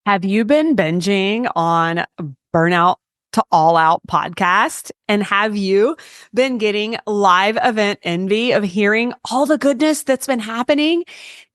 Have you been binging on Burnout to All Out podcast? And have you been getting live event envy of hearing all the goodness that's been happening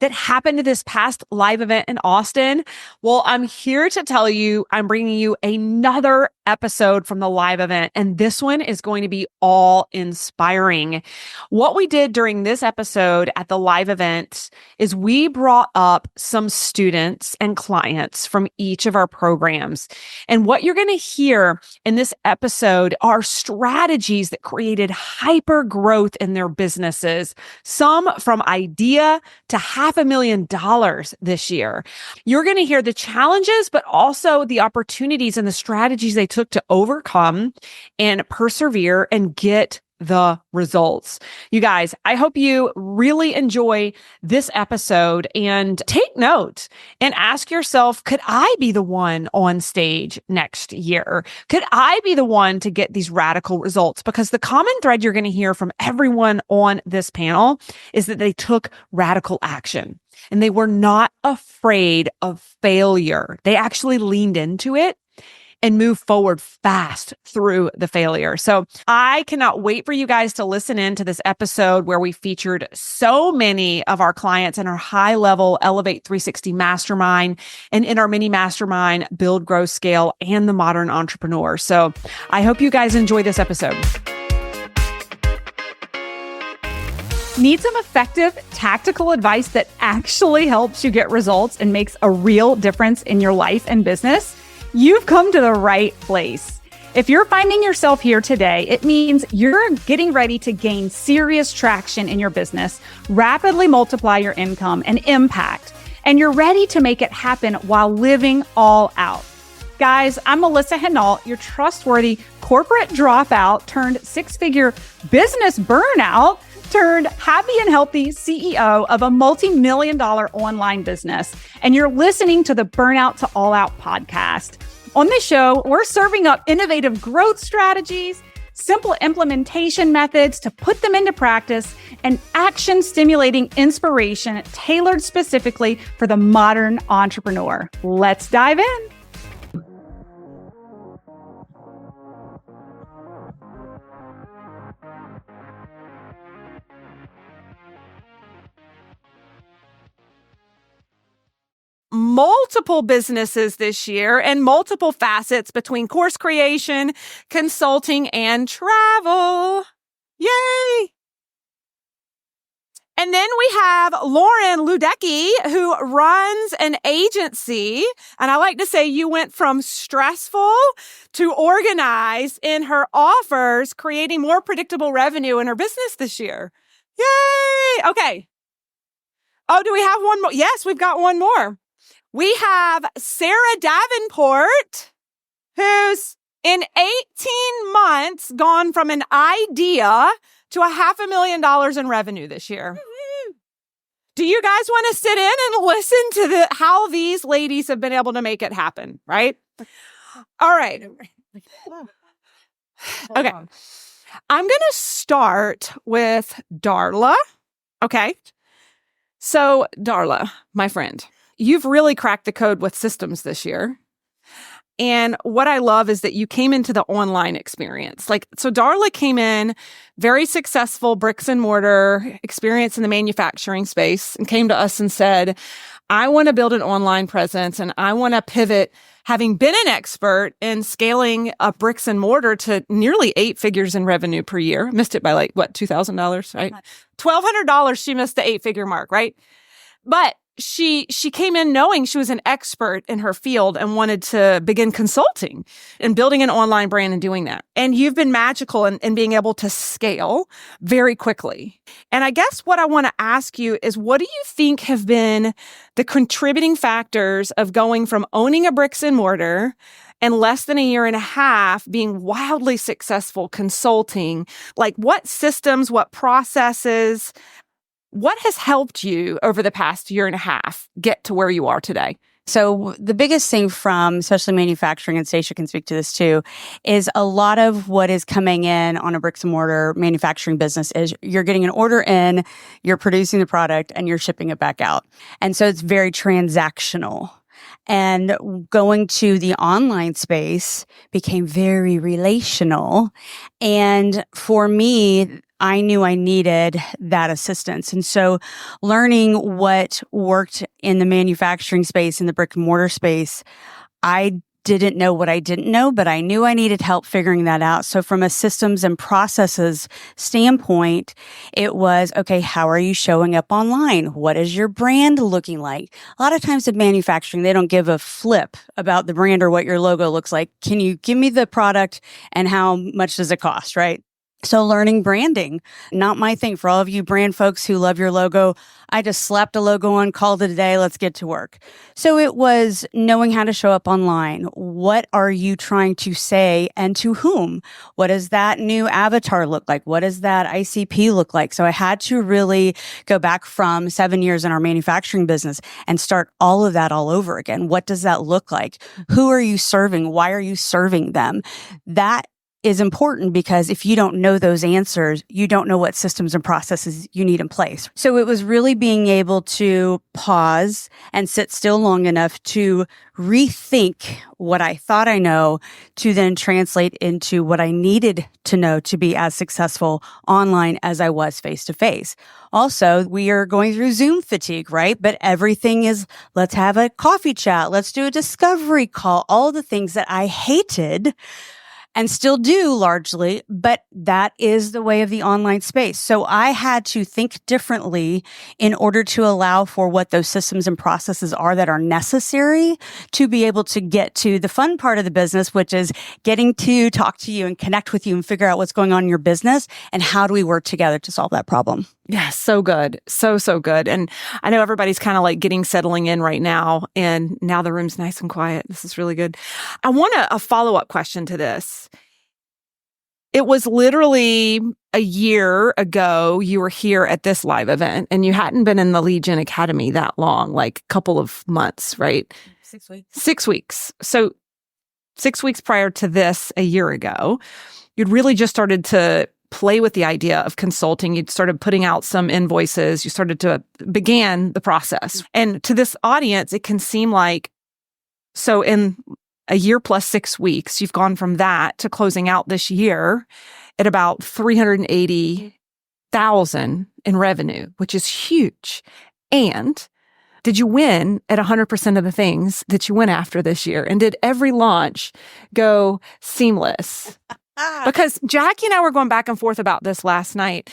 that happened to this past live event in Austin? Well, I'm here to tell you, I'm bringing you another episode from the live event, and this one is going to be all inspiring. What we did during this episode at the live event is we brought up some students and clients from each of our programs. And what you're going to hear in this episode are strategies that created hyper growth in their businesses, some from idea to $500,000 this year. You're going to hear the challenges, but also the opportunities and the strategies they took to overcome and persevere and get the results. You guys, I hope you really enjoy this episode and take note and ask yourself, could I be the one on stage next year? Could I be the one to get these radical results? Because the common thread you're going to hear from everyone on this panel is that they took radical action and they were not afraid of failure. They actually leaned into it and move forward fast through the failure. So I cannot wait for you guys to listen in to this episode where we featured so many of our clients in our high-level Elevate 360 mastermind and in our mini mastermind, Build, Grow, Scale, and the Modern Entrepreneur. So I hope you guys enjoy this episode. Need some effective, tactical advice that actually helps you get results and makes a real difference in your life and business? You've come to the right place. If you're finding yourself here today, it means you're getting ready to gain serious traction in your business, rapidly multiply your income and impact, and you're ready to make it happen while living all out. Guys, I'm Melissa Hinault, your trustworthy corporate dropout turned six-figure business burnout turned happy and healthy CEO of a multi-million-dollar online business. And you're listening to the Burnout to All Out podcast. On this show, we're serving up innovative growth strategies, simple implementation methods to put them into practice, and action-stimulating inspiration tailored specifically for the modern entrepreneur. Let's dive in. Multiple businesses this year and multiple facets between course creation, consulting, and travel. Yay! And then we have Lauren Ludecki, who runs an agency. And I like to say you went from stressful to organized in her offers, creating more predictable revenue in her business this year. Yay! Okay. Oh, do we have one more? Yes, we've got one more. We have Sarah Davenport, who's in 18 months gone from an idea to $500,000 in revenue this year. Do you guys want to sit in and listen to how these ladies have been able to make it happen, right? All right. Okay. I'm going to start with Darla. Okay. So, Darla, my friend, you've really cracked the code with systems this year. And what I love is that you came into the online experience. So Darla came in, very successful bricks and mortar experience in the manufacturing space, and came to us and said, I want to build an online presence and I want to pivot, having been an expert in scaling up bricks and mortar to nearly 8 figures in revenue per year. Missed it by $2,000, right? $1,200, she missed the 8-figure mark, right? But she came in knowing she was an expert in her field and wanted to begin consulting and building an online brand and doing that. And you've been magical in being able to scale very quickly. And I guess what I want to ask you is, what do you think have been the contributing factors of going from owning a bricks and mortar in less than a year and a half, being wildly successful consulting? Like, what systems, what processes, what has helped you over the past year and a half get to where you are today? So the biggest thing from especially manufacturing, and Stacia can speak to this too, is a lot of what is coming in on a bricks and mortar manufacturing business is you're getting an order in, you're producing the product, and you're shipping it back out. And so it's very transactional. And going to the online space became very relational. And for me, I knew I needed that assistance. And so learning what worked in the manufacturing space, in the brick and mortar space, I didn't know what I didn't know, but I knew I needed help figuring that out. So from a systems and processes standpoint, it was, okay, how are you showing up online? What is your brand looking like? A lot of times in manufacturing, they don't give a flip about the brand or what your logo looks like. Can you give me the product and how much does it cost, right? So learning branding, not my thing. For all of you brand folks who love your logo, I just slapped a logo on, called it a day, let's get to work. So it was knowing how to show up online. What are you trying to say and to whom? What does that new avatar look like? What does that ICP look like? So I had to really go back from 7 years in our manufacturing business and start all of that all over again. What does that look like? Who are you serving? Why are you serving them? That is important because if you don't know those answers, you don't know what systems and processes you need in place. So it was really being able to pause and sit still long enough to rethink what I thought I know to then translate into what I needed to know to be as successful online as I was face to face. Also, we are going through Zoom fatigue, right? But everything is, let's have a coffee chat. Let's do a discovery call. All the things that I hated and still do largely, but that is the way of the online space. So I had to think differently in order to allow for what those systems and processes are that are necessary to be able to get to the fun part of the business, which is getting to talk to you and connect with you and figure out what's going on in your business and how do we work together to solve that problem. Yeah, so good. So good. And I know everybody's kind of like settling in right now. And now the room's nice and quiet. This is really good. I want a follow-up question to this. It was literally a year ago you were here at this live event and you hadn't been in the Legion Academy that long, like a couple of months, right? 6 weeks. 6 weeks. So 6 weeks prior to this, a year ago, you'd really just started to play with the idea of consulting. You'd started putting out some invoices. You started to began the process. And to this audience, it can seem like, so in a year plus 6 weeks, you've gone from that to closing out this year at about 380,000 in revenue, which is huge. And did you win at 100% of the things that you went after this year? And did every launch go seamless? Because Jackie and I were going back and forth about this last night.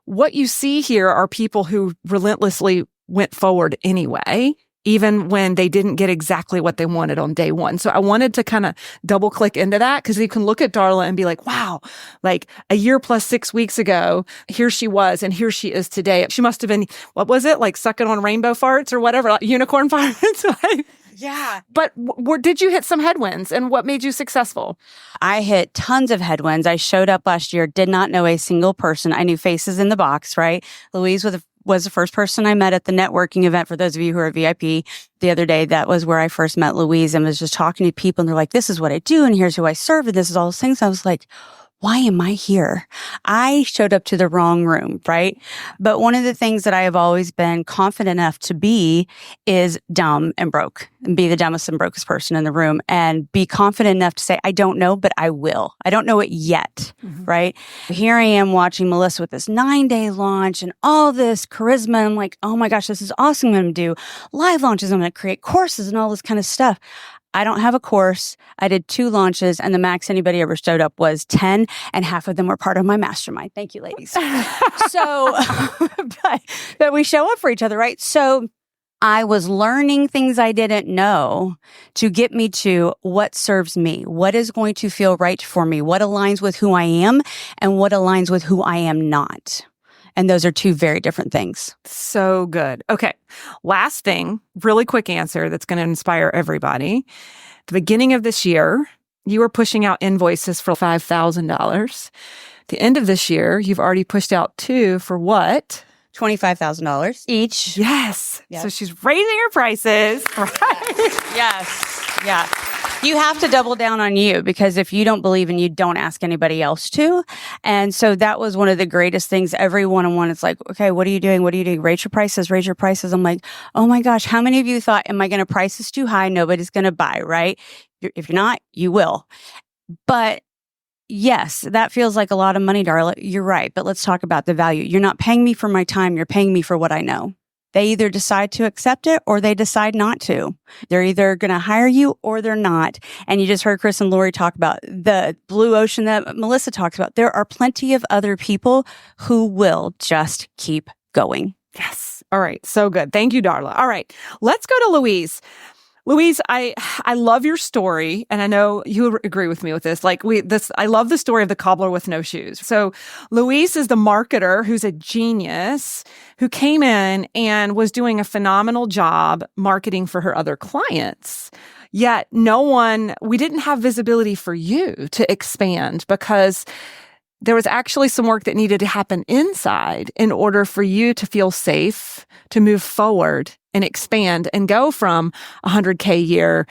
What you see here are people who relentlessly went forward anyway, even when they didn't get exactly what they wanted on day one. So I wanted to kind of double click into that because you can look at Darla and be like, wow, like a year plus 6 weeks ago, here she was and here she is today. She must have been, what was it? Like sucking on rainbow farts or whatever, like unicorn farts. Yeah. But did you hit some headwinds and what made you successful? I hit tons of headwinds. I showed up last year, did not know a single person. I knew faces in the box, right? Louise was the first person I met at the networking event. For those of you who are VIP, the other day, that was where I first met Louise and was just talking to people and they're like, this is what I do and here's who I serve and this is all those things. I was like, why am I here? I showed up to the wrong room, right? But one of the things that I have always been confident enough to be is dumb and broke and be the dumbest and brokest person in the room and be confident enough to say, I don't know, but I will. I don't know it yet, right? Here I am watching Melissa with this 9-day launch and all this charisma. I'm like, oh my gosh, this is awesome. I'm going to do live launches. I'm going to create courses and all this kind of stuff. I don't have a course. I did 2 launches and the max anybody ever showed up was 10 and half of them were part of my mastermind. Thank you, ladies. So, but we show up for each other, right? So I was learning things I didn't know to get me to what serves me, what is going to feel right for me, what aligns with who I am and what aligns with who I am not. And those are 2 very different things. So good. Okay. Last thing, really quick answer that's going to inspire everybody. The beginning of this year, you were pushing out invoices for $5,000. The end of this year, you've already pushed out 2 for what? $25,000 each. Yes. Yep. So she's raising her prices. Right? Yes. Yeah. You have to double down on you, because if you don't believe in you, don't ask anybody else to. And so that was one of the greatest things. Every one-on-one, it's like, okay, what are you doing? What are you doing? Raise your prices, raise your prices. I'm like, oh my gosh, how many of you thought, am I going to price this too high? Nobody's going to buy, right? If you're not, you will. But yes, that feels like a lot of money, Darla. You're right. But let's talk about the value. You're not paying me for my time. You're paying me for what I know. They either decide to accept it or they decide not to. They're either going to hire you or they're not. And you just heard Chris and Lori talk about the blue ocean that Melissa talks about. There are plenty of other people who will just keep going. Yes. All right. So good. Thank you, Darla. All right. Let's go to Louise. Louise, I love your story, and I know you agree with me with this. I love the story of the cobbler with no shoes. So Louise is the marketer who's a genius who came in and was doing a phenomenal job marketing for her other clients. Yet we didn't have visibility for you to expand, because there was actually some work that needed to happen inside in order for you to feel safe, to move forward and expand and go from 100K a year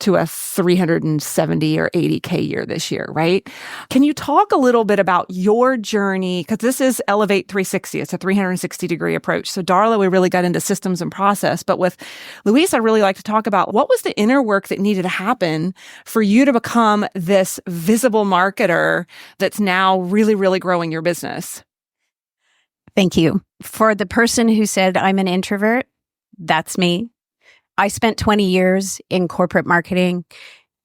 to a 370 or 80K year this year, right? Can you talk a little bit about your journey? Because this is Elevate 360. It's a 360-degree approach. So Darla, we really got into systems and process. But with Louise, I really like to talk about what was the inner work that needed to happen for you to become this visible marketer that's now really, really growing your business. Thank you. For the person who said I'm an introvert, that's me. I spent 20 years in corporate marketing,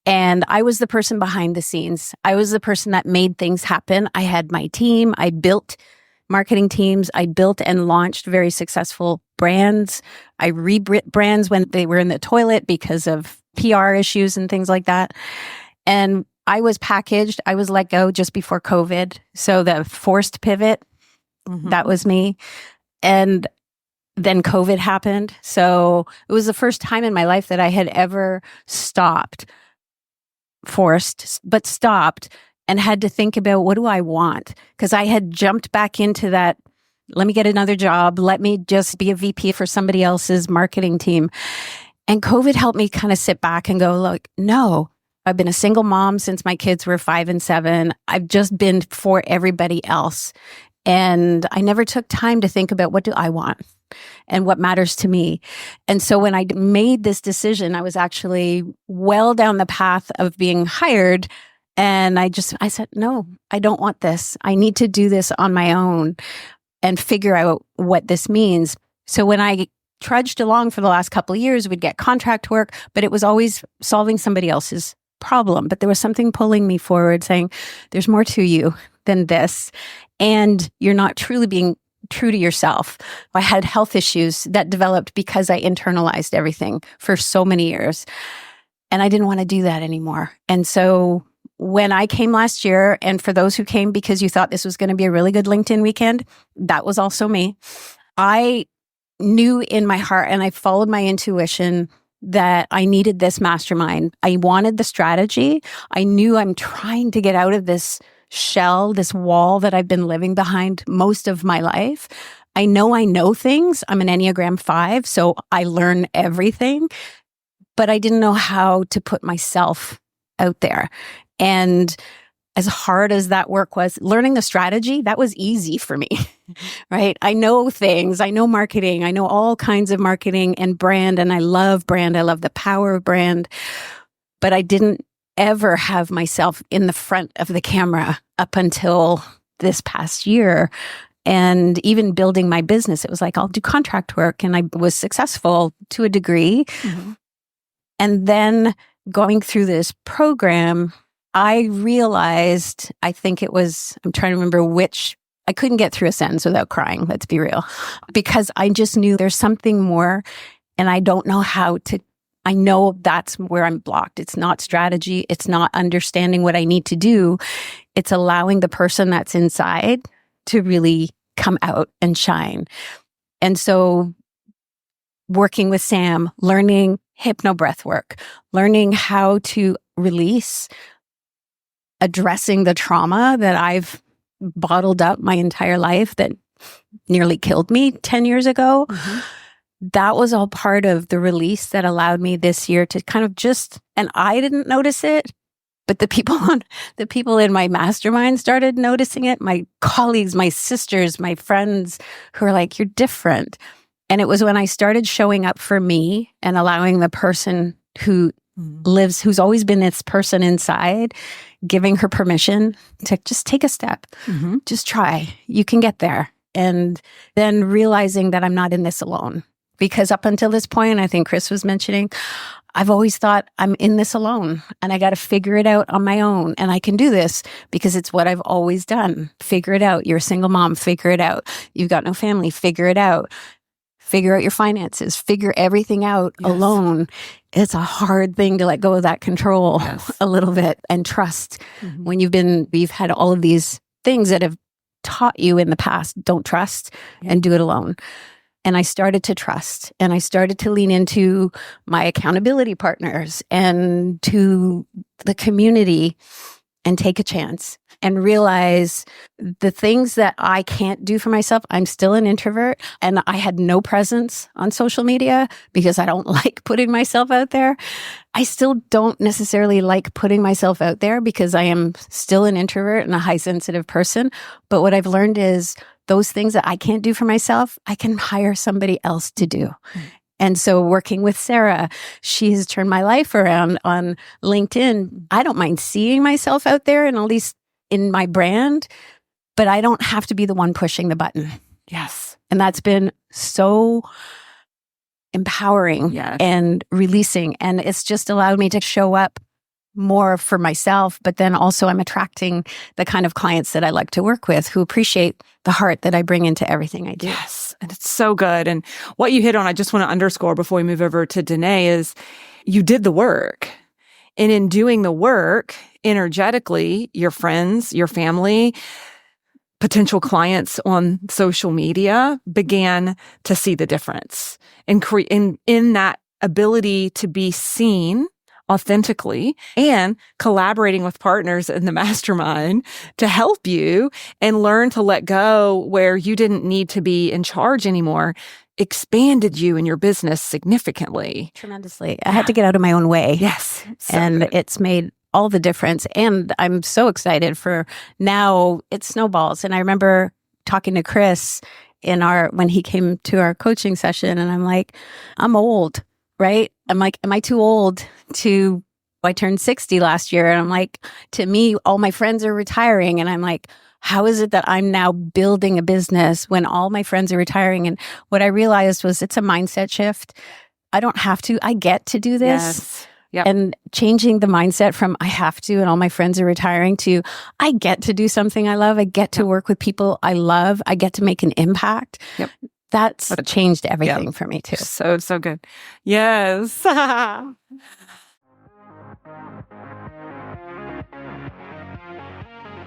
and I was the person behind the scenes. I was the person that made things happen. I had my team. I built marketing teams. I built and launched very successful brands. I rebuilt brands when they were in the toilet because of PR issues and things like that. And I was packaged. I was let go just before COVID. So the forced pivot, that was me. And then COVID happened. So it was the first time in my life that I had ever stopped and had to think about, what do I want? Because I had jumped back into that, let me get another job. Let me just be a VP for somebody else's marketing team. And COVID helped me kind of sit back and go, look, no, I've been a single mom since my kids were 5 and 7. I've just been for everybody else. And I never took time to think about, what do I want and what matters to me. And so when I made this decision, I was actually well down the path of being hired. And I said, no, I don't want this. I need to do this on my own and figure out what this means. So when I trudged along for the last couple of years, we'd get contract work, but it was always solving somebody else's problem. But there was something pulling me forward, saying, there's more to you than this. And you're not truly being true to yourself. I had health issues that developed because I internalized everything for so many years. And I didn't want to do that anymore. And so when I came last year, and for those who came because you thought this was going to be a really good LinkedIn weekend, that was also me. I knew in my heart, and I followed my intuition, that I needed this mastermind. I wanted the strategy. I knew I'm trying to get out of this shell, this wall that I've been living behind most of my life. I know things. I'm an Enneagram 5, so I learn everything, but I didn't know how to put myself out there. And as hard as that work was, learning the strategy, that was easy for me, right? I know things. I know marketing. I know all kinds of marketing and brand, and I love brand. I love the power of brand, but I didn't ever have myself in the front of the camera up until this past year. And even building my business, it was like, I'll do contract work. And I was successful to a degree. Mm-hmm. And then going through this program, I realized, I think it was, I'm trying to remember I couldn't get through a sentence without crying, let's be real, because I just knew there's something more, and I don't know how to. I know that's where I'm blocked. It's not strategy. It's not understanding what I need to do. It's allowing the person that's inside to really come out and shine. And so working with Sam, learning hypnobreathwork, learning how to release, addressing the trauma that I've bottled up my entire life that nearly killed me 10 years ago. Mm-hmm. that was all part of the release that allowed me this year to kind of and I didn't notice it, but the people in my mastermind started noticing it. My colleagues, my sisters, my friends who are like, you're different. And it was when I started showing up for me and allowing the person who who's always been this person inside, giving her permission to just take a step, just try, you can get there. And then realizing that I'm not in this alone. Because up until this point, I think Chris was mentioning, I've always thought I'm in this alone and I got to figure it out on my own. And I can do this because it's what I've always done. Figure it out. You're a single mom. Figure it out. You've got no family. Figure it out. Figure out your finances. Figure everything out alone. It's a hard thing to let go of that control a little bit and trust when you've had all of these things that have taught you in the past. Don't trust and do it alone. And I started to trust and I started to lean into my accountability partners and to the community and take a chance and realize the things that I can't do for myself. I'm still an introvert and I had no presence on social media because I don't like putting myself out there. I still don't necessarily like putting myself out there because I am still an introvert and a high sensitive person. But what I've learned is those things that I can't do for myself, I can hire somebody else to do. And so working with Sarah, she has turned my life around on LinkedIn. I don't mind seeing myself out there and at least in my brand, but I don't have to be the one pushing the button. Yes. And that's been so empowering and releasing. And it's just allowed me to show up more for myself, but then also I'm attracting the kind of clients that I like to work with who appreciate the heart that I bring into everything I do. Yes. And it's so good. And what you hit on, I just want to underscore before we move over to Denae is you did the work. And in doing the work, energetically, your friends, your family, potential clients on social media began to see the difference and in that ability to be seen authentically and collaborating with partners in the mastermind to help you and learn to let go where you didn't need to be in charge anymore, expanded you and your business significantly. Tremendously. I had to get out of my own way. Yes. It's made all the difference. And I'm so excited for now it snowballs. And I remember talking to Chris when he came to our coaching session and I'm like, I'm old. Right? I'm like, am I too old I turned 60 last year. And I'm like, to me, all my friends are retiring. And I'm like, how is it that I'm now building a business when all my friends are retiring? And what I realized was it's a mindset shift. I don't have to, I get to do this. Yes. Yep. And changing the mindset from I have to and all my friends are retiring to I get to do something I love. I get to work with people I love. I get to make an impact. Yep. That's changed everything for me too. So good. Yes.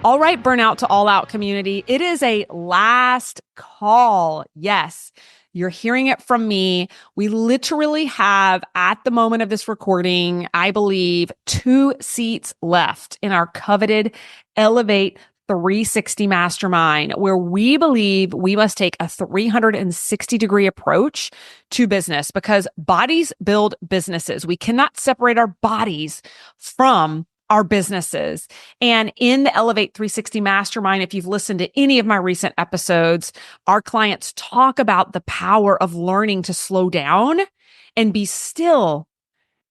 All right, Burnout to All Out community. It is a last call. Yes, you're hearing it from me. We literally have, at the moment of this recording, I believe 2 seats left in our coveted Elevate 360 Mastermind, where we believe we must take a 360-degree approach to business because bodies build businesses. We cannot separate our bodies from our businesses. And in the Elevate 360 Mastermind, if you've listened to any of my recent episodes, our clients talk about the power of learning to slow down and be still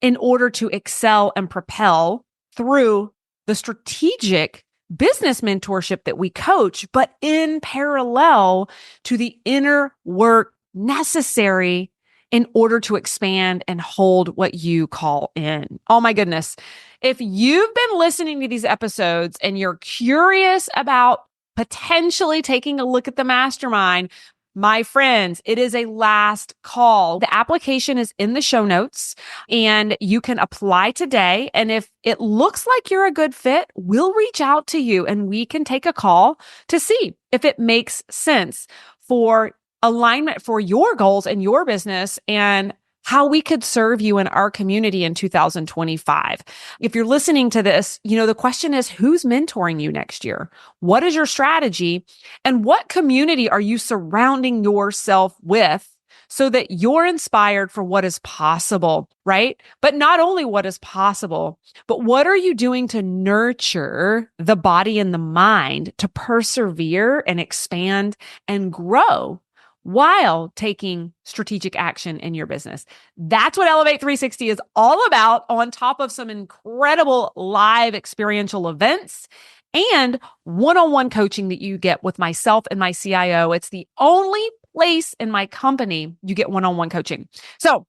in order to excel and propel through the strategic business mentorship that we coach, but in parallel to the inner work necessary in order to expand and hold what you call in. Oh my goodness. If you've been listening to these episodes and you're curious about potentially taking a look at the mastermind, my friends, it is a last call. The application is in the show notes and you can apply today. And if it looks like you're a good fit, we'll reach out to you and we can take a call to see if it makes sense for alignment for your goals and your business and how we could serve you in our community in 2025. If you're listening to this, the question is, who's mentoring you next year? What is your strategy? And what community are you surrounding yourself with so that you're inspired for what is possible, right? But not only what is possible, but what are you doing to nurture the body and the mind to persevere and expand and grow while taking strategic action in your business? That's what Elevate 360 is all about, on top of some incredible live experiential events and one-on-one coaching that you get with myself and my CIO. It's the only place in my company you get one-on-one coaching. So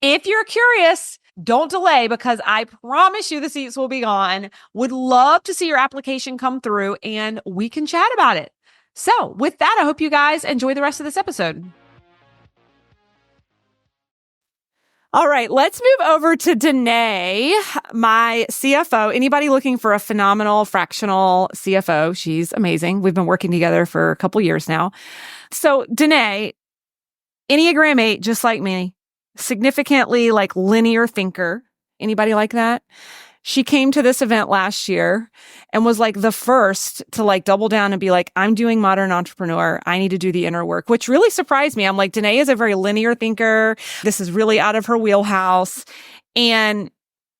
if you're curious, don't delay, because I promise you the seats will be gone. Would love to see your application come through and we can chat about it. So with that, I hope you guys enjoy the rest of this episode. All right, let's move over to Denae, my CFO. Anybody looking for a phenomenal fractional CFO? She's amazing. We've been working together for a couple years now. So Denae, Enneagram 8, just like me, significantly like linear thinker. Anybody like that? She came to this event last year and was like the first to like double down and be like, I'm doing modern entrepreneur. I need to do the inner work, which really surprised me. I'm like, Denae is a very linear thinker. This is really out of her wheelhouse. And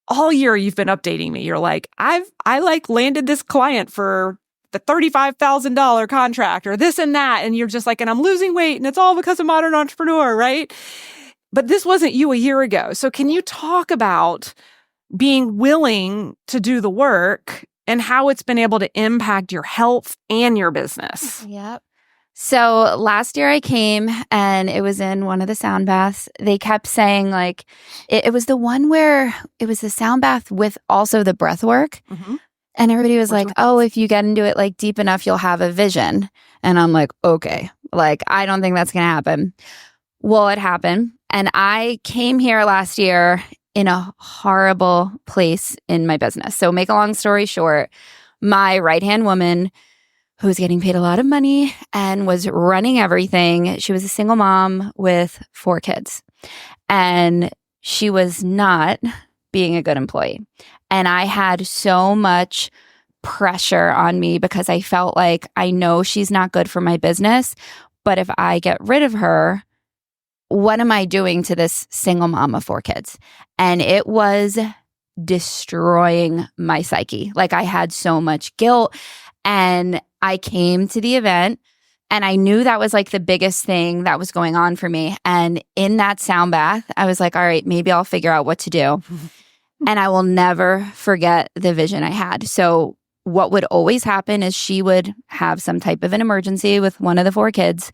all year you've been updating me. You're like, I like landed this client for the $35,000 contract or this and that. And you're just like, and I'm losing weight and it's all because of modern entrepreneur, right? But this wasn't you a year ago. So can you talk about being willing to do the work and how it's been able to impact your health and your business? Yep. So last year I came and it was in one of the sound baths. They kept saying like, it was the one where it was the sound bath with also the breath work. Mm-hmm. And everybody was like, oh, if you get into it like deep enough, you'll have a vision. And I'm like, okay, like, I don't think that's going to happen. Well, it happened. And I came here last year in a horrible place in my business. So make a long story short, my right-hand woman who was getting paid a lot of money and was running everything, she was a single mom with 4 kids. And she was not being a good employee. And I had so much pressure on me because I felt like I know she's not good for my business, but if I get rid of her, what am I doing to this single mom of 4 kids? And it was destroying my psyche. Like I had so much guilt, and I came to the event and I knew that was like the biggest thing that was going on for me. And in that sound bath, I was like, all right, maybe I'll figure out what to do. And I will never forget the vision I had. So what would always happen is she would have some type of an emergency with one of the 4 kids,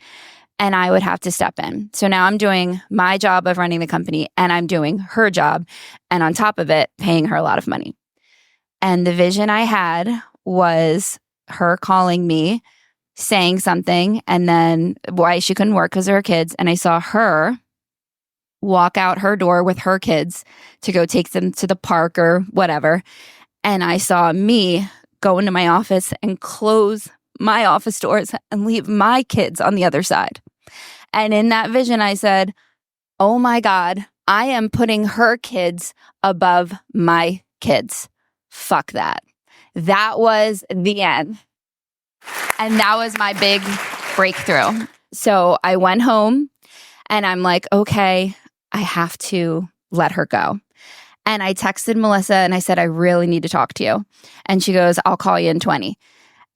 and I would have to step in. So now I'm doing my job of running the company and I'm doing her job. And on top of it, paying her a lot of money. And the vision I had was her calling me, saying something, and then why she couldn't work because of her kids. And I saw her walk out her door with her kids to go take them to the park or whatever. And I saw me go into my office and close my office doors and leave my kids on the other side. And in that vision, I said, oh my God, I am putting her kids above my kids. Fuck that. That was the end. And that was my big breakthrough. So I went home and I'm like, okay, I have to let her go. And I texted Melissa and I said, I really need to talk to you. And she goes, I'll call you in 20.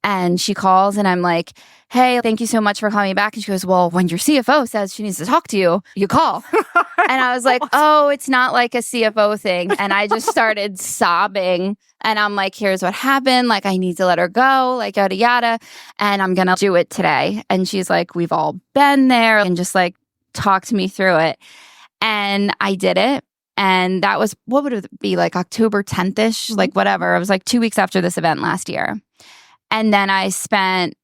And she calls and I'm like, hey, thank you so much for calling me back. And she goes, well, when your CFO says she needs to talk to you, you call. And I was like, oh, it's not like a CFO thing. And I just started sobbing. And I'm like, here's what happened. Like, I need to let her go, like, yada, yada. And I'm going to do it today. And she's like, we've all been there, and just like talked me through it. And I did it. And that was, what would it be, like October 10th-ish, like whatever. It was like 2 weeks after this event last year. And then I spent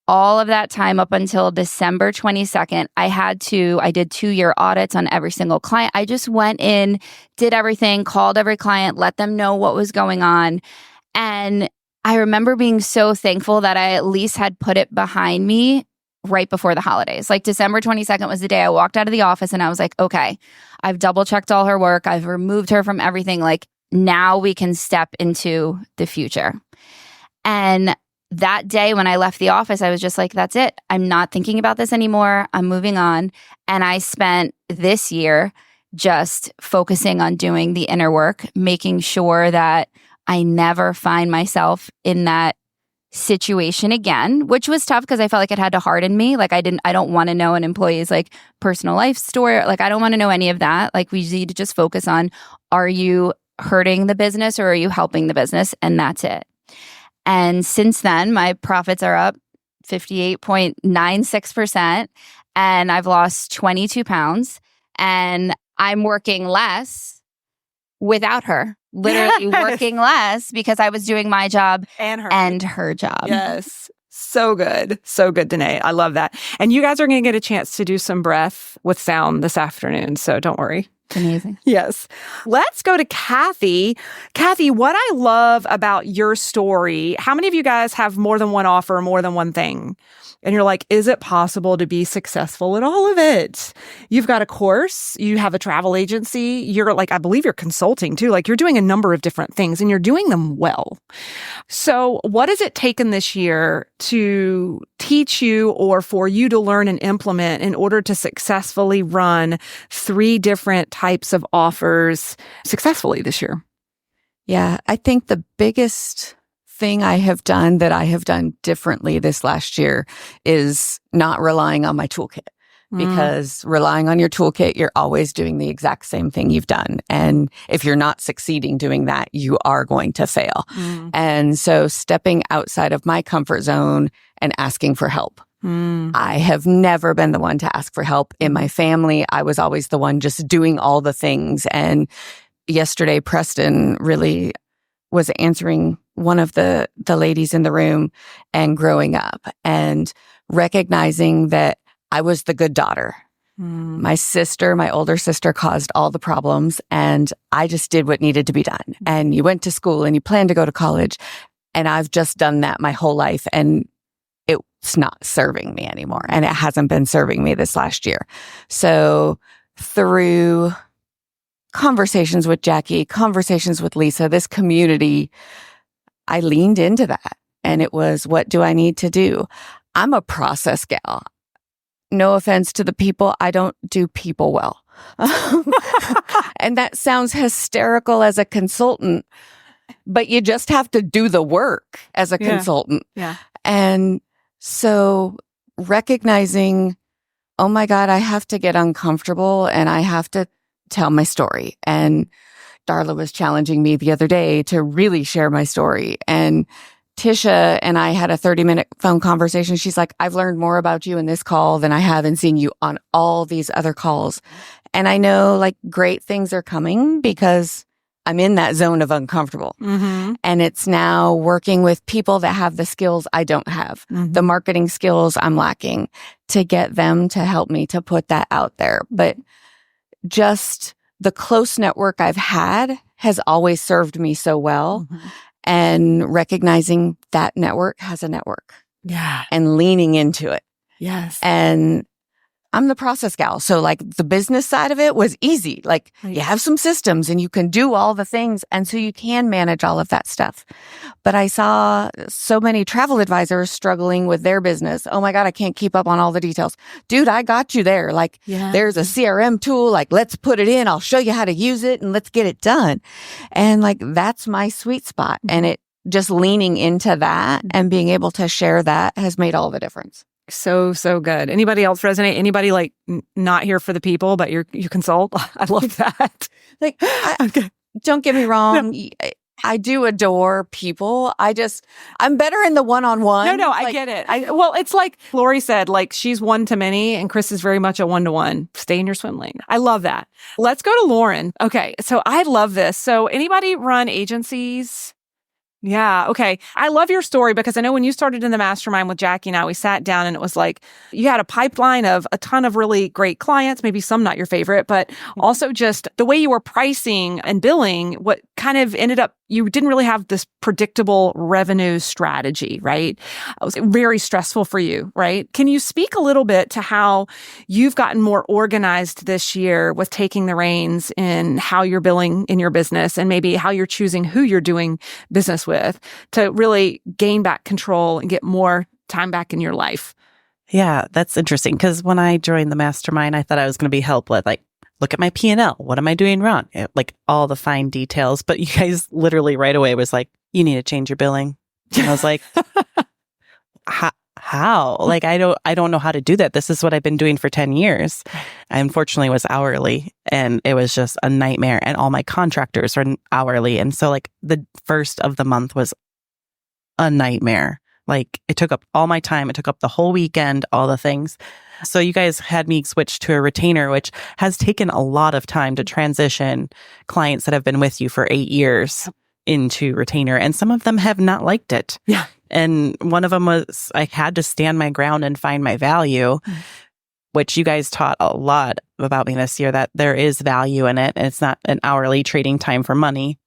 all of that time up until December 22nd. I did 2-year audits on every single client. I just went in, did everything, called every client, let them know what was going on. And I remember being so thankful that I at least had put it behind me right before the holidays. Like December 22nd was the day I walked out of the office and I was like, okay, I've double checked all her work. I've removed her from everything. Like now we can step into the future. And that day when I left the office, I was just like, that's it. I'm not thinking about this anymore. I'm moving on. And I spent this year just focusing on doing the inner work, making sure that I never find myself in that situation again, which was tough because I felt like it had to harden me. Like I don't want to know an employee's like personal life story. Like I don't want to know any of that. Like we need to just focus on, are you hurting the business or are you helping the business? And that's it. And since then, my profits are up 58.96%, and I've lost 22 pounds, and I'm working less without her. Literally working less because I was doing my job and her job. Yes. So good. So good, Denae. I love that. And you guys are going to get a chance to do some breath with sound this afternoon. So don't worry. It's amazing. Yes. Let's go to Kathy. Kathy, what I love about your story, how many of you guys have more than one offer, more than one thing? And you're like, is it possible to be successful at all of it? You've got a course, you have a travel agency, you're like, I believe you're consulting too. Like you're doing a number of different things and you're doing them well. So what has it taken this year to teach you or for you to learn and implement in order to successfully run 3 different types of offers successfully this year? Yeah, I think the biggest thing I have done that I have done differently this last year is not relying on my toolkit. Because relying on your toolkit, you're always doing the exact same thing you've done. And if you're not succeeding doing that, you are going to fail. And so stepping outside of my comfort zone and asking for help. I have never been the one to ask for help in my family. I was always the one just doing all the things. And yesterday, Preston really was answering one of the ladies in the room and growing up and recognizing that I was the good daughter. My older sister caused all the problems and I just did what needed to be done. And you went to school and you planned to go to college. And I've just done that my whole life. And it's not serving me anymore. And it hasn't been serving me this last year. So through conversations with Jackie, conversations with Lisa, this community, I leaned into that. And it was, what do I need to do? I'm a process gal. No offense to the people, I don't do people well. And that sounds hysterical as a consultant, but you just have to do the work as a consultant. Yeah. And so recognizing, oh my God, I have to get uncomfortable and I have to tell my story. And Darla was challenging me the other day to really share my story. And Tisha and I had a 30-minute phone conversation. She's like, I've learned more about you in this call than I have in seeing you on all these other calls. And I know like great things are coming because I'm in that zone of uncomfortable. And it's now working with people that have the skills I don't have, the marketing skills I'm lacking, to get them to help me to put that out there. But just the close network I've had has always served me so well. And recognizing that network has a network. Yeah. And leaning into it. Yes. And I'm the process gal. So like the business side of it was easy. Like you have some systems and you can do all the things. And so you can manage all of that stuff. But I saw so many travel advisors struggling with their business. Oh my God, I can't keep up on all the details. Dude, I got you there. Like there's a CRM tool. Like let's put it in. I'll show you how to use it and let's get it done. And like that's my sweet spot. And it just leaning into that and being able to share that has made all the difference. So good. Anybody else resonate? Anybody like not here for the people, but you consult? I love that. Like, don't get me wrong. No. I do adore people. I'm better in the one-on-one. No, I get it. Well, it's like Lori said, like she's one to many and Chris is very much a one-to-one. Stay in your swim lane. I love that. Let's go to Lauren. Okay. So I love this. So anybody run agencies? Yeah. Okay. I love your story because I know when you started in the mastermind with Jackie and I, we sat down and it was like you had a pipeline of a ton of really great clients, maybe some not your favorite, but also just the way you were pricing and billing, what kind of ended up, you didn't really have this predictable revenue strategy, right? It was very stressful for you, right? Can you speak a little bit to how you've gotten more organized this year with taking the reins in how you're billing in your business and maybe how you're choosing who you're doing business with with to really gain back control and get more time back in your life? Yeah, that's interesting. Because when I joined the mastermind, I thought I was going to be helped with like, look at my P&L. What am I doing wrong? Like all the fine details. But you guys literally right away was like, you need to change your billing. And I was like, how? Like, I don't know how to do that. This is what I've been doing for 10 years. I unfortunately was hourly and it was just a nightmare. And all my contractors were hourly. And so like the first of the month was a nightmare. Like it took up all my time. It took up the whole weekend, all the things. So you guys had me switch to a retainer, which has taken a lot of time to transition clients that have been with you for 8 years into retainer. And some of them have not liked it. Yeah. And one of them was I had to stand my ground and find my value, which you guys taught a lot about me this year, that there is value in it. And it's not an hourly trading time for money.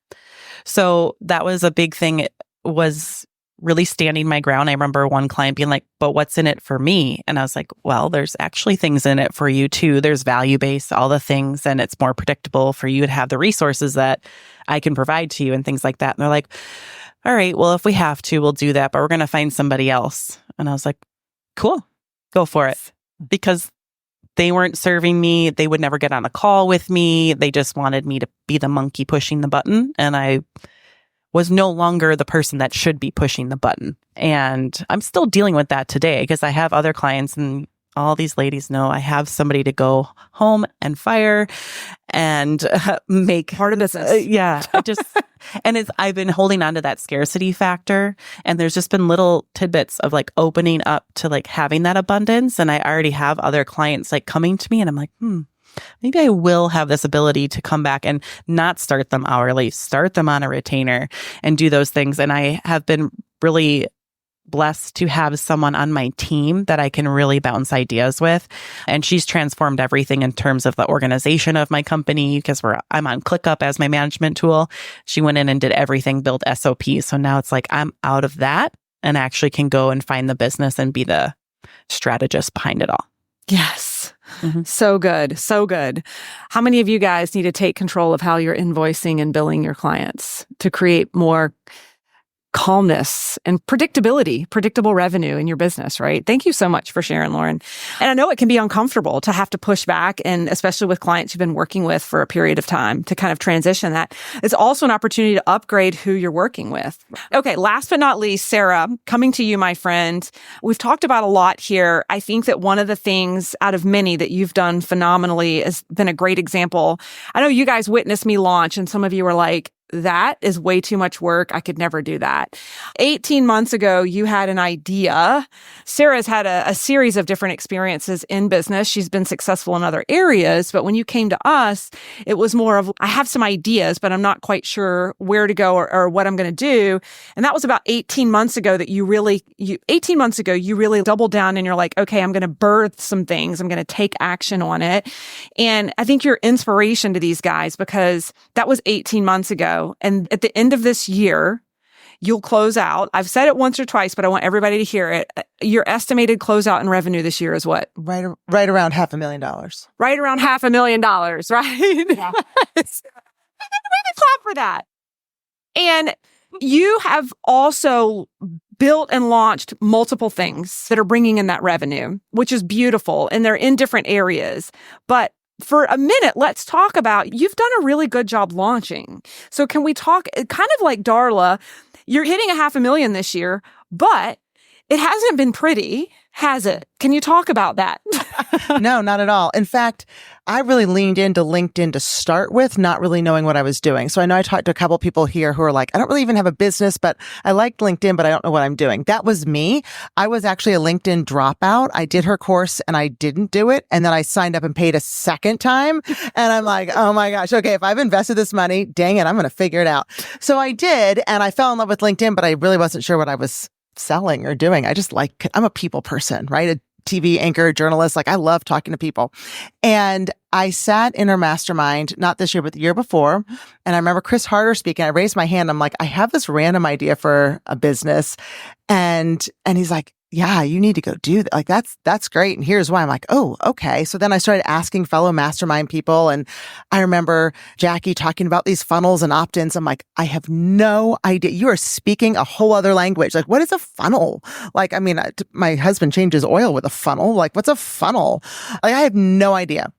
So that was a big thing. It was really standing my ground. I remember one client being like, but what's in it for me? And I was like, well, there's actually things in it for you too. There's value based, all the things, and it's more predictable for you to have the resources that I can provide to you and things like that. And they're like, all right, well, if we have to, we'll do that, but we're going to find somebody else. And I was like, cool, go for it. Because they weren't serving me. They would never get on a call with me. They just wanted me to be the monkey pushing the button. And I was no longer the person that should be pushing the button. And I'm still dealing with that today because I have other clients and all these ladies know I have somebody to go home and fire and make Part of business. I've been holding on to that scarcity factor. And there's just been little tidbits of like opening up to like having that abundance. And I already have other clients like coming to me and I'm like, maybe I will have this ability to come back and not start them hourly, start them on a retainer and do those things. And I have been really blessed to have someone on my team that I can really bounce ideas with. And she's transformed everything in terms of the organization of my company because I'm on ClickUp as my management tool. She went in and did everything, built SOPs. So now it's like I'm out of that and actually can go and find the business and be the strategist behind it all. Yes. So good. So good. How many of you guys need to take control of how you're invoicing and billing your clients to create more calmness and predictable revenue in your business, right? Thank you so much for sharing, Lauren. And I know it can be uncomfortable to have to push back, and especially with clients you've been working with for a period of time to kind of transition that. It's also an opportunity to upgrade who you're working with. Okay, last but not least, Sarah, coming to you, my friend. We've talked about a lot here. I think that one of the things out of many that you've done phenomenally has been a great example. I know you guys witnessed me launch, and some of you were like, that is way too much work. I could never do that. 18 months ago, you had an idea. Sarah's had a series of different experiences in business. She's been successful in other areas. But when you came to us, it was more of, I have some ideas, but I'm not quite sure where to go or what I'm going to do. And that was about 18 months ago that you really doubled down and you're like, okay, I'm going to birth some things. I'm going to take action on it. And I think you're inspiration to these guys because that was 18 months ago. And at the end of this year, you'll close out. I've said it once or twice, but I want everybody to hear it. Your estimated closeout in revenue this year is what? Right around $500,000. Right around $500,000, right? Yeah. Really clap for that. And you have also built and launched multiple things that are bringing in that revenue, which is beautiful. And they're in different areas. But for a minute, let's talk about, you've done a really good job launching. So can we talk, kind of like Darla, you're hitting $500,000 this year, but it hasn't been pretty, has it? Can you talk about that? No, not at all. In fact, I really leaned into LinkedIn to start with, not really knowing what I was doing. So I know I talked to a couple of people here who are like, I don't really even have a business, but I liked LinkedIn, but I don't know what I'm doing. That was me. I was actually a LinkedIn dropout. I did her course and I didn't do it. And then I signed up and paid a second time. And I'm like, oh my gosh, okay, if I've invested this money, dang it, I'm going to figure it out. So I did. And I fell in love with LinkedIn, but I really wasn't sure what I was selling or doing. I'm a people person, right? A TV anchor, journalist. Like I love talking to people. And I sat in her mastermind, not this year, but the year before. And I remember Chris Harder speaking. I raised my hand. I'm like, I have this random idea for a business. And he's like, yeah, you need to go do that. Like, that's great. And here's why. I'm like, oh, okay. So then I started asking fellow mastermind people. And I remember Jackie talking about these funnels and opt-ins. I'm like, I have no idea. You are speaking a whole other language. Like, what is a funnel? Like, I mean, my husband changes oil with a funnel. Like, what's a funnel? Like, I have no idea.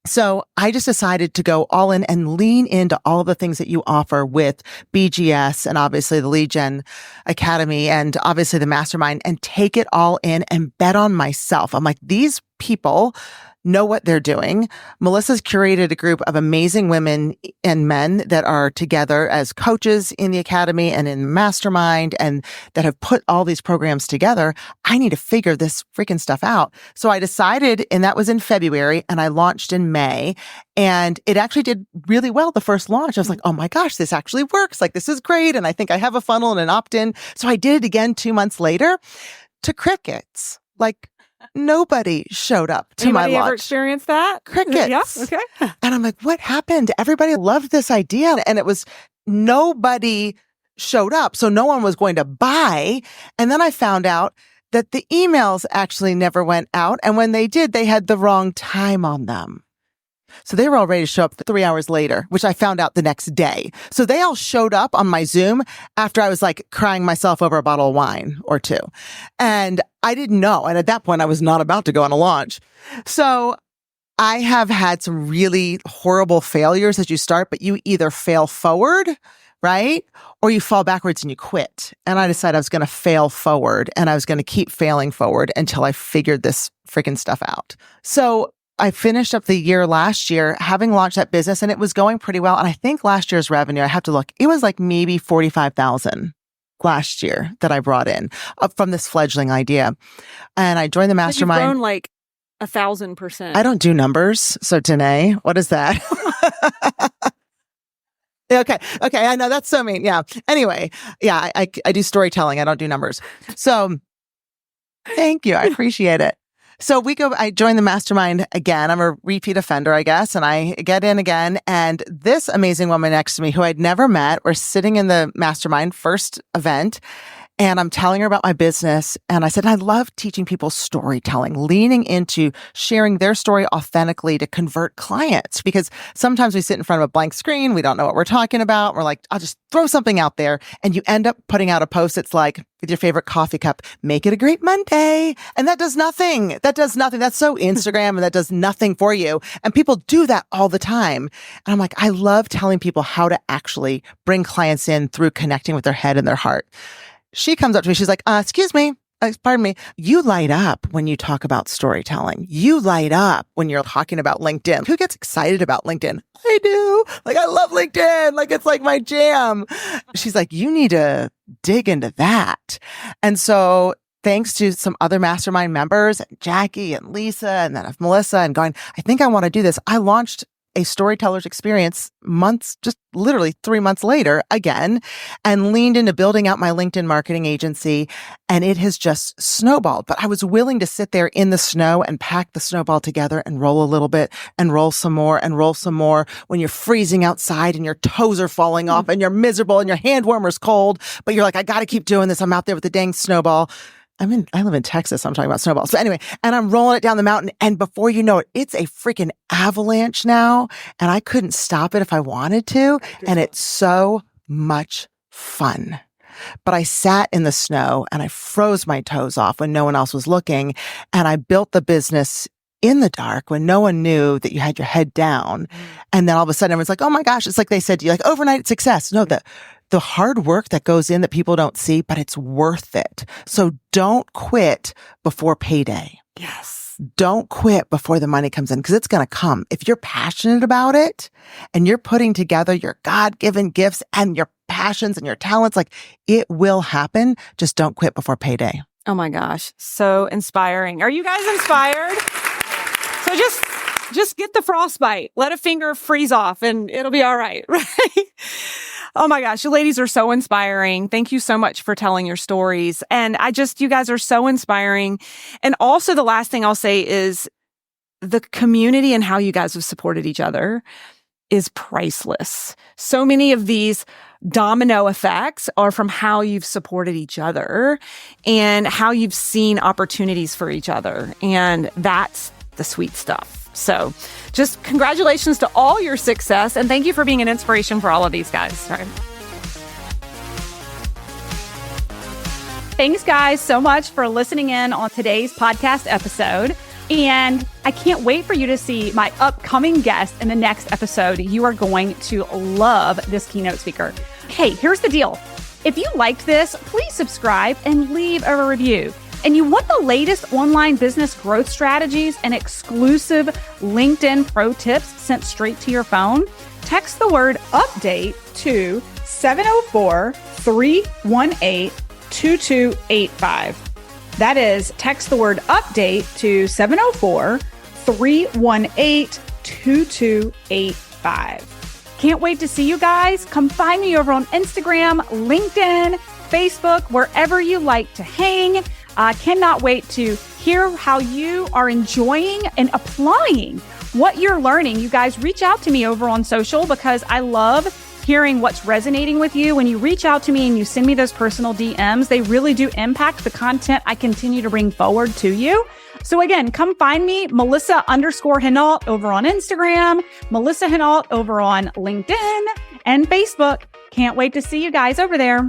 So I just decided to go all in and lean into all of the things that you offer with BGS and obviously the Lead Gen Academy and obviously the mastermind, and take it all in and bet on myself. I'm like, these people know what they're doing. Melissa's curated a group of amazing women and men that are together as coaches in the academy and in mastermind, and that have put all these programs together. I need to figure this freaking stuff out. So I decided, and that was in February, and I launched in May, and it actually did really well the first launch. I was like, oh my gosh, this actually works. Like, this is great. And I think I have a funnel and an opt-in. So I did it again 2 months later to crickets. Like, nobody showed up to Anybody my ever launch. experienced that? Crickets. Yeah. Okay. And I'm like, what happened? Everybody loved this idea. And it was nobody showed up. So no one was going to buy. And then I found out that the emails actually never went out. And when they did, they had the wrong time on them. So they were all ready to show up 3 hours later, which I found out the next day. So they all showed up on my Zoom after I was like crying myself over a bottle of wine or two. And I didn't know. And at that point, I was not about to go on a launch. So I have had some really horrible failures as you start, but you either fail forward, right? Or you fall backwards and you quit. And I decided I was going to fail forward, and I was going to keep failing forward until I figured this freaking stuff out. So I finished up the year last year having launched that business, and it was going pretty well. And I think last year's revenue, I have to look, it was like maybe 45,000 last year that I brought in from this fledgling idea. And I joined the mastermind. You've grown like 1,000%. I don't do numbers. So Denae, what is that? Okay. I know that's so mean. Yeah. Anyway. Yeah. I do storytelling. I don't do numbers. So thank you. I appreciate it. So I joined the mastermind again. I'm a repeat offender, I guess. And I get in again. And this amazing woman next to me who I'd never met, we're sitting in the mastermind first event. And I'm telling her about my business. And I said, I love teaching people storytelling, leaning into sharing their story authentically to convert clients. Because sometimes we sit in front of a blank screen. We don't know what we're talking about. We're like, I'll just throw something out there. And you end up putting out a post that's like, with your favorite coffee cup, make it a great Monday. And that does nothing. That's so Instagram, and that does nothing for you. And people do that all the time. And I'm like, I love telling people how to actually bring clients in through connecting with their head and their heart. She comes up to me. She's like, excuse me. Pardon me. You light up when you talk about storytelling. You light up when you're talking about LinkedIn. Who gets excited about LinkedIn? I do. Like, I love LinkedIn. Like, it's like my jam. She's like, you need to dig into that. And so thanks to some other mastermind members, Jackie and Lisa, and then Melissa, and going, I think I want to do this. I launched a storyteller's experience just literally 3 months later again, and leaned into building out my LinkedIn marketing agency. And it has just snowballed. But I was willing to sit there in the snow and pack the snowball together and roll a little bit and roll some more and roll some more when you're freezing outside and your toes are falling off and you're miserable and your hand warmer's cold, but you're like, I got to keep doing this. I'm out there with the dang snowball. I live in Texas. I'm talking about snowballs. But anyway, and I'm rolling it down the mountain. And before you know it, it's a freaking avalanche now. And I couldn't stop it if I wanted to. And it's so much fun. But I sat in the snow and I froze my toes off when no one else was looking. And I built the business in the dark when no one knew that you had your head down. And then all of a sudden everyone's like, oh my gosh, it's like they said to you, like overnight success. No, the hard work that goes in that people don't see, but it's worth it. So don't quit before payday. Yes. Don't quit before the money comes in, because it's going to come. If you're passionate about it and you're putting together your God-given gifts and your passions and your talents, like it will happen. Just don't quit before payday. Oh my gosh. So inspiring. Are you guys inspired? So just get the frostbite, let a finger freeze off, and it'll be all right. Right? Oh my gosh, you ladies are so inspiring. Thank you so much for telling your stories. And you guys are so inspiring. And also the last thing I'll say is the community and how you guys have supported each other is priceless. So many of these domino effects are from how you've supported each other and how you've seen opportunities for each other. And that's the sweet stuff. So just congratulations to all your success. And thank you for being an inspiration for all of these guys. Right? Thanks, guys, so much for listening in on today's podcast episode. And I can't wait for you to see my upcoming guest in the next episode. You are going to love this keynote speaker. Hey, here's the deal. If you liked this, please subscribe and leave a review. And you want the latest online business growth strategies and exclusive LinkedIn pro tips sent straight to your phone? Text the word update to 704-318-2285. That is, text the word update to 704-318-2285. Can't wait to see you guys. Come find me over on Instagram, LinkedIn, Facebook, wherever you like to hang. I cannot wait to hear how you are enjoying and applying what you're learning. You guys reach out to me over on social because I love hearing what's resonating with you. When you reach out to me and you send me those personal DMs, they really do impact the content I continue to bring forward to you. So again, come find me, Melissa_Hinault over on Instagram, Melissa Hinault over on LinkedIn and Facebook. Can't wait to see you guys over there.